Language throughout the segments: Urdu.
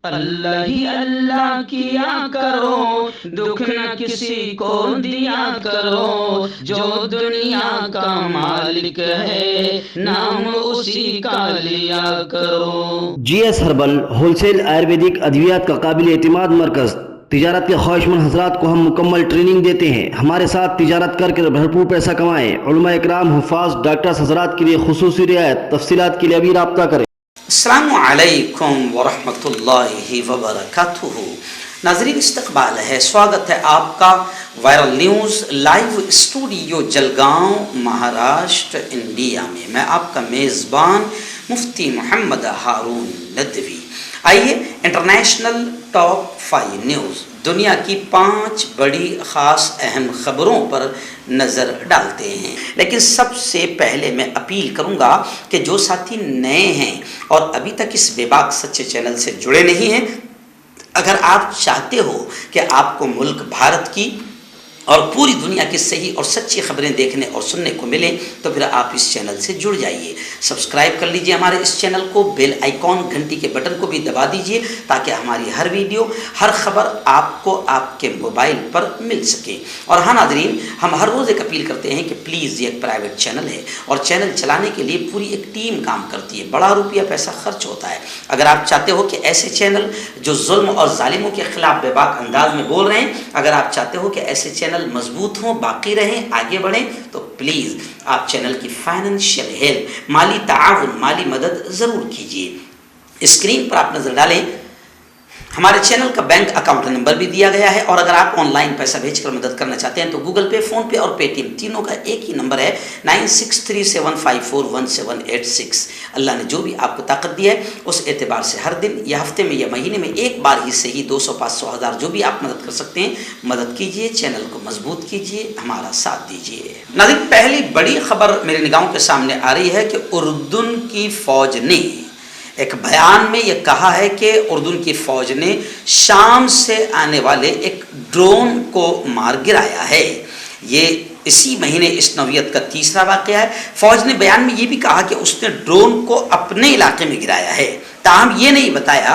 اللہ ہی اللہ کیا کرو، دکھ نہ کسی کو دیا کرو، جو دنیا کا مالک ہے نام اسی کا لیا کرو۔ G S herbal wholesale ayurvedic ادویات کا قابل اعتماد مرکز۔ تجارت کے خواہشمند حضرات کو ہم مکمل ٹریننگ دیتے ہیں۔ ہمارے ساتھ تجارت کر کے بھرپور پیسہ کمائیں۔ علماء اکرام، حفاظ، ڈاکٹرز حضرات کے لیے خصوصی رعایت۔ تفصیلات کے لیے ابھی رابطہ کریں۔ السلام علیکم ورحمۃ اللہ وبرکاتہ۔ ناظرین، استقبال ہے، سواگت ہے آپ کا viral news live studio Jalgaon, Maharashtra, India میں۔ میں آپ کا میزبان مفتی محمد ہارون ندوی۔ آئیے انٹرنیشنل ٹاپ 5 نیوز، دنیا کی 5 بڑی خاص اہم خبروں پر نظر ڈالتے ہیں۔ لیکن سب سے پہلے میں اپیل کروں گا کہ جو ساتھی نئے ہیں اور ابھی تک اس بے باک سچے چینل سے جڑے نہیں ہیں، اگر آپ چاہتے ہو کہ آپ کو ملک بھارت کی اور پوری دنیا کی صحیح اور سچی خبریں دیکھنے اور سننے کو ملیں تو پھر آپ اس چینل سے جڑ جائیے۔ سبسکرائب کر لیجئے ہمارے اس چینل کو، بیل آئیکن گھنٹی کے بٹن کو بھی دبا دیجئے تاکہ ہماری ہر ویڈیو، ہر خبر آپ کو آپ کے موبائل پر مل سکے۔ اور ہاں ناظرین، ہم ہر روز ایک اپیل کرتے ہیں کہ پلیز، یہ ایک پرائیویٹ چینل ہے اور چینل چلانے کے لیے پوری ایک ٹیم کام کرتی ہے، بڑا روپیہ پیسہ خرچ ہوتا ہے۔ اگر آپ چاہتے ہو کہ ایسے چینل جو ظلم اور ظالموں کے خلاف بے باک انداز میں بول رہے ہیں، اگر آپ چاہتے ہو کہ ایسے چینل مضبوط ہوں، باقی رہیں، آگے بڑھیں، تو پلیز آپ چینل کی فائنینشیل ہیلپ، مالی تعاون، مالی مدد ضرور کیجیے۔ اسکرین پر آپ نظر ڈالیں، ہمارے چینل کا بینک اکاؤنٹ نمبر بھی دیا گیا ہے، اور اگر آپ آن لائن پیسہ بھیج کر مدد کرنا چاہتے ہیں تو گوگل پے، فون پے اور پے ٹی ایم تینوں کا ایک ہی نمبر ہے، 9637541786۔ اللہ نے جو بھی آپ کو طاقت دی ہے اس اعتبار سے ہر دن یا ہفتے میں یا مہینے میں ایک بار ہی صحیح 200، 500، 1000 جو بھی آپ مدد کر سکتے ہیں مدد کیجیے، چینل کو مضبوط کیجیے، ہمارا ساتھ دیجیے۔ ناظرین، پہلی بڑی خبر میری نگاہوں کے سامنے آ رہی ہے کہ اردن کی فوج نے ایک بیان میں یہ کہا ہے کہ اردن کی فوج نے شام سے آنے والے ایک ڈرون کو مار گرایا ہے۔ یہ اسی مہینے اس نوعیت کا تیسرا واقعہ ہے۔ فوج نے بیان میں یہ بھی کہا کہ اس نے ڈرون کو اپنے علاقے میں گرایا ہے، تاہم یہ نہیں بتایا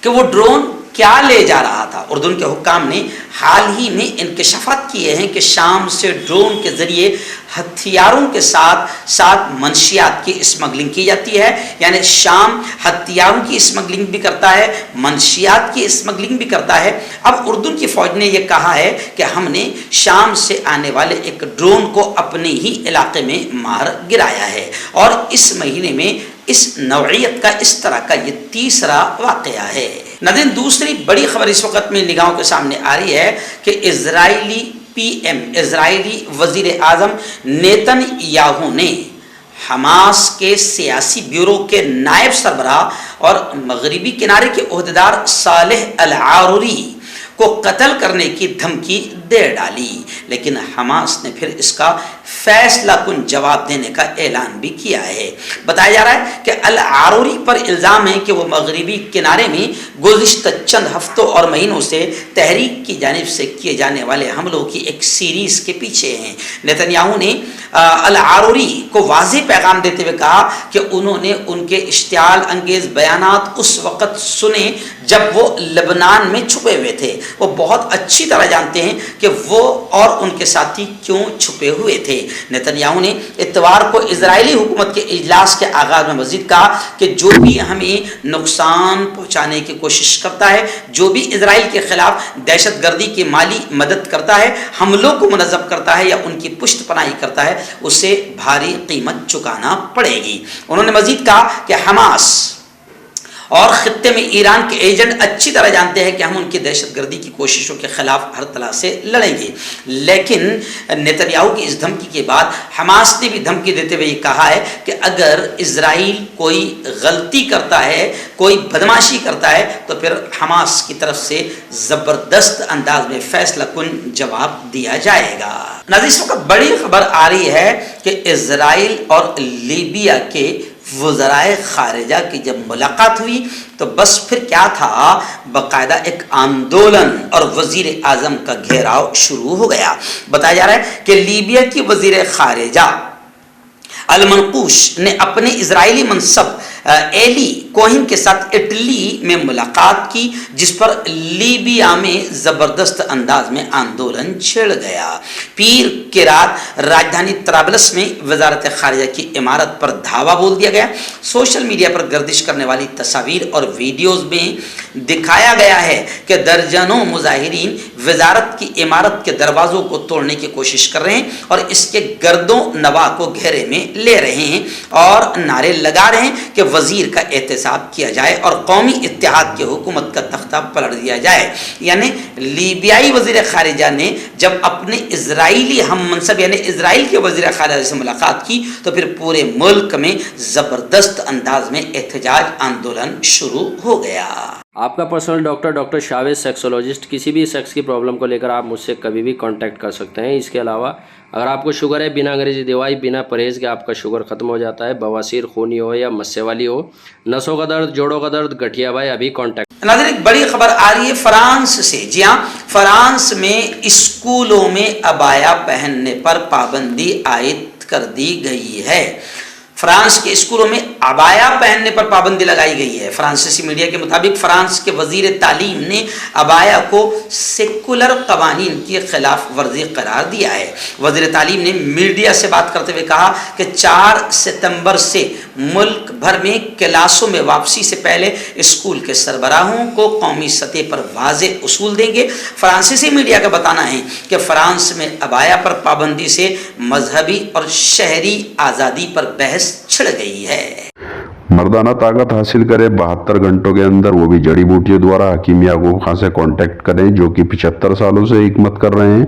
کہ وہ ڈرون کیا لے جا رہا تھا۔ اردن کے حکام نے حال ہی میں انکشافات کیے ہیں کہ شام سے ڈرون کے ذریعے ہتھیاروں کے ساتھ ساتھ منشیات کی اسمگلنگ کی جاتی ہے، یعنی شام ہتھیاروں کی اسمگلنگ بھی کرتا ہے، منشیات کی اسمگلنگ بھی کرتا ہے۔ اب اردن کی فوج نے یہ کہا ہے کہ ہم نے شام سے آنے والے ایک ڈرون کو اپنے ہی علاقے میں مار گرایا ہے، اور اس مہینے میں اس نوعیت کا اس طرح کا یہ تیسرا واقعہ ہے۔ ناظرین، دوسری بڑی خبر اس وقت میں نگاہوں کے سامنے آ رہی ہے کہ اسرائیلی پی ایم، اسرائیلی وزیر اعظم نیتن یاہو نے حماس کے سیاسی بیورو کے نائب سربراہ اور مغربی کنارے کے عہدیدار صالح العاروری کو قتل کرنے کی دھمکی دے ڈالی، لیکن حماس نے پھر اس کا فیصلہ کن جواب دینے کا اعلان بھی کیا ہے۔ بتایا جا رہا ہے کہ العاروری پر الزام ہے کہ وہ مغربی کنارے میں گزشتہ چند ہفتوں اور مہینوں سے تحریک کی جانب سے کیے جانے والے حملوں کی ایک سیریز کے پیچھے ہیں۔ نیتن یاہو نے العاروری کو واضح پیغام دیتے ہوئے کہا کہ انہوں نے ان کے اشتعال انگیز بیانات اس وقت سنے جب وہ لبنان میں چھپے ہوئے تھے۔ وہ بہت اچھی طرح جانتے ہیں کہ وہ اور ان کے ساتھی کیوں چھپے ہوئے تھے۔ نیتن یاہو نے اتوار کو اسرائیلی حکومت کے اجلاس کے آغاز میں مزید کہا کہ جو بھی ہمیں نقصان پہنچانے کی کوشش کرتا ہے، جو بھی اسرائیل کے خلاف دہشت گردی کی مالی مدد کرتا ہے، حملوں کو منظم کرتا ہے یا ان کی پشت پناہی کرتا ہے، اسے بھاری قیمت چکانا پڑے گی۔ انہوں نے مزید کہا کہ حماس اور خطے میں ایران کے ایجنٹ اچھی طرح جانتے ہیں کہ ہم ان کی دہشت گردی کی کوششوں کے خلاف ہر طرح سے لڑیں گے، لیکن نیتن یاہو کی اس دھمکی کے بعد حماس نے بھی دھمکی دیتے ہوئے یہ کہا ہے کہ اگر اسرائیل کوئی غلطی کرتا ہے، کوئی بدماشی کرتا ہے، تو پھر حماس کی طرف سے زبردست انداز میں فیصلہ کن جواب دیا جائے گا۔ ناظرین، اس وقت بڑی خبر آ رہی ہے کہ اسرائیل اور لیبیا کے وزرائے خارجہ کی جب ملاقات ہوئی تو بس پھر کیا تھا، باقاعدہ ایک آندولن اور وزیر اعظم کا گھیراؤ شروع ہو گیا۔ بتایا جا رہا ہے کہ لیبیا کی وزیر خارجہ المنقوش نے اپنے اسرائیلی منصب ایلی کوہن کے ساتھ اٹلی میں ملاقات کی، جس پر لیبیا میں زبردست انداز میں آندولن چھڑ گیا۔ پیر کے رات راجدھانی طرابلس میں وزارت خارجہ کی عمارت پر دھاوا بول دیا گیا۔ سوشل میڈیا پر گردش کرنے والی تصاویر اور ویڈیوز میں دکھایا گیا ہے کہ درجنوں مظاہرین وزارت کی عمارت کے دروازوں کو توڑنے کی کوشش کر رہے ہیں اور اس کے گردوں نواح کو گھیرے میں لے رہے ہیں اور نعرے لگا رہے ہیں کہ وزیر کا احتساب کیا جائے اور قومی اتحاد کی حکومت کا تختہ پلٹ دیا جائے۔ یعنی لیبیائی وزیر خارجہ نے جب اپنے اسرائیلی ہم منصب یعنی اسرائیل کے وزیر خارجہ سے ملاقات کی تو پھر پورے ملک میں زبردست انداز میں احتجاج آندولن شروع ہو گیا۔ آپ کا پرسنل ڈاکٹر شاویز سیکسولوجسٹ، کسی بھی سیکس کی پرابلم کو لے کر آپ مجھ سے کبھی بھی کانٹیکٹ کر سکتے ہیں۔ اس کے علاوہ اگر آپ کو شوگر ہے، بنا انگریزی دوائی، بنا پرہیز کے آپ کا شوگر ختم ہو جاتا ہے، بواسیر خونی ہو یا مسے والی ہو، نسوں کا درد، جوڑوں کا درد، گٹھیا بھائی، ابھی کانٹیکٹ۔ ناظرین ایک بڑی خبر آ رہی ہے فرانس سے۔ جی ہاں، فرانس میں اسکولوں میں عبایا پہننے پر پابندی عائد کر دی گئی ہے۔ فرانس کے اسکولوں میں عبایا پہننے پر پابندی لگائی گئی ہے۔ فرانسیسی میڈیا کے مطابق فرانس کے وزیر تعلیم نے عبایا کو سیکولر قوانین کی خلاف ورزی قرار دیا ہے۔ وزیر تعلیم نے میڈیا سے بات کرتے ہوئے کہا کہ 4 ستمبر سے ملک بھر میں کلاسوں میں واپسی سے پہلے اسکول کے سربراہوں کو قومی سطح پر واضح اصول دیں گے۔ فرانسیسی میڈیا کا بتانا ہے کہ فرانس میں عبایا پر پابندی سے مذہبی اور شہری آزادی پر بحث چھڑ گئی ہے۔ مردانہ طاقت حاصل کرے 72 گھنٹوں کے اندر، وہ بھی جڑی بوٹیوں دوارا۔ حکیم یعقوب خان سے کانٹیکٹ کریں جو کہ 75 سالوں سے حکمت کر رہے ہیں۔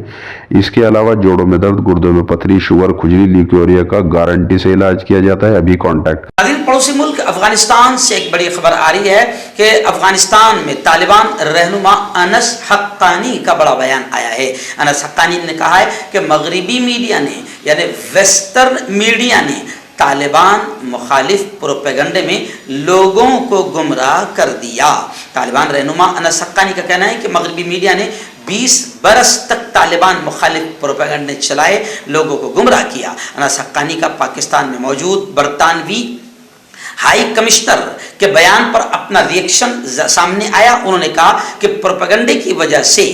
اس کے علاوہ جوڑوں میں درد، گردوں میں پتھری، شوگر، کھجلی، لیکوریا کا گارنٹی سے علاج کیا جاتا ہے۔ ابھی کانٹیکٹ۔ پڑوسی ملک افغانستان سے ایک بڑی خبر آ رہی ہے کہ افغانستان میں طالبان رہنما انس حقانی کا بڑا بیان آیا ہے۔ انس حقانی نے کہا ہے کہ مغربی میڈیا نے یعنی ویسٹرن میڈیا نے طالبان مخالف پروپیگنڈے میں لوگوں کو گمراہ کر دیا۔ طالبان رہنما انس حقانی کا کہنا ہے کہ مغربی میڈیا نے 20 برس تک طالبان مخالف پروپیگنڈے چلائے، لوگوں کو گمراہ کیا۔ انس حقانی کا پاکستان میں موجود برطانوی ہائی کمشنر کے بیان پر اپنا ریئیکشن سامنے آیا۔ انہوں نے کہا کہ پروپیگنڈے کی وجہ سے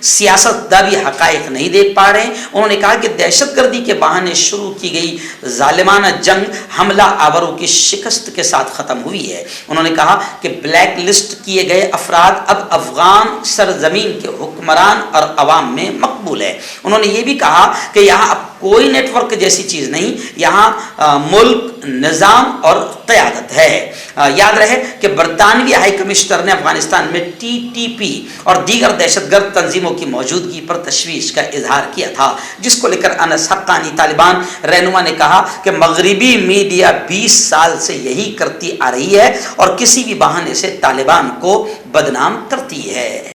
سیاست داری حقائق نہیں دیکھ پا رہے ہیں۔ انہوں نے کہا کہ دہشت گردی کے بہانے شروع کی گئی ظالمانہ جنگ حملہ آوروں کی شکست کے ساتھ ختم ہوئی ہے۔ انہوں نے کہا کہ بلیک لسٹ کیے گئے افراد اب افغان سرزمین کے حکمران اور عوام میں مقبول ہے۔ انہوں نے یہ بھی کہا کہ یہاں اب کوئی نیٹ ورک جیسی چیز نہیں، یہاں ملک، نظام اور قیادت ہے۔ یاد رہے کہ برطانوی ہائی کمشنر نے افغانستان میں TTP اور دیگر دہشت گرد تنظیموں کی موجودگی پر تشویش کا اظہار کیا تھا، جس کو لے کر انس حقانی طالبان رہنما نے کہا کہ مغربی میڈیا 20 سال سے یہی کرتی آ رہی ہے اور کسی بھی بہانے سے طالبان کو بدنام کرتی ہے۔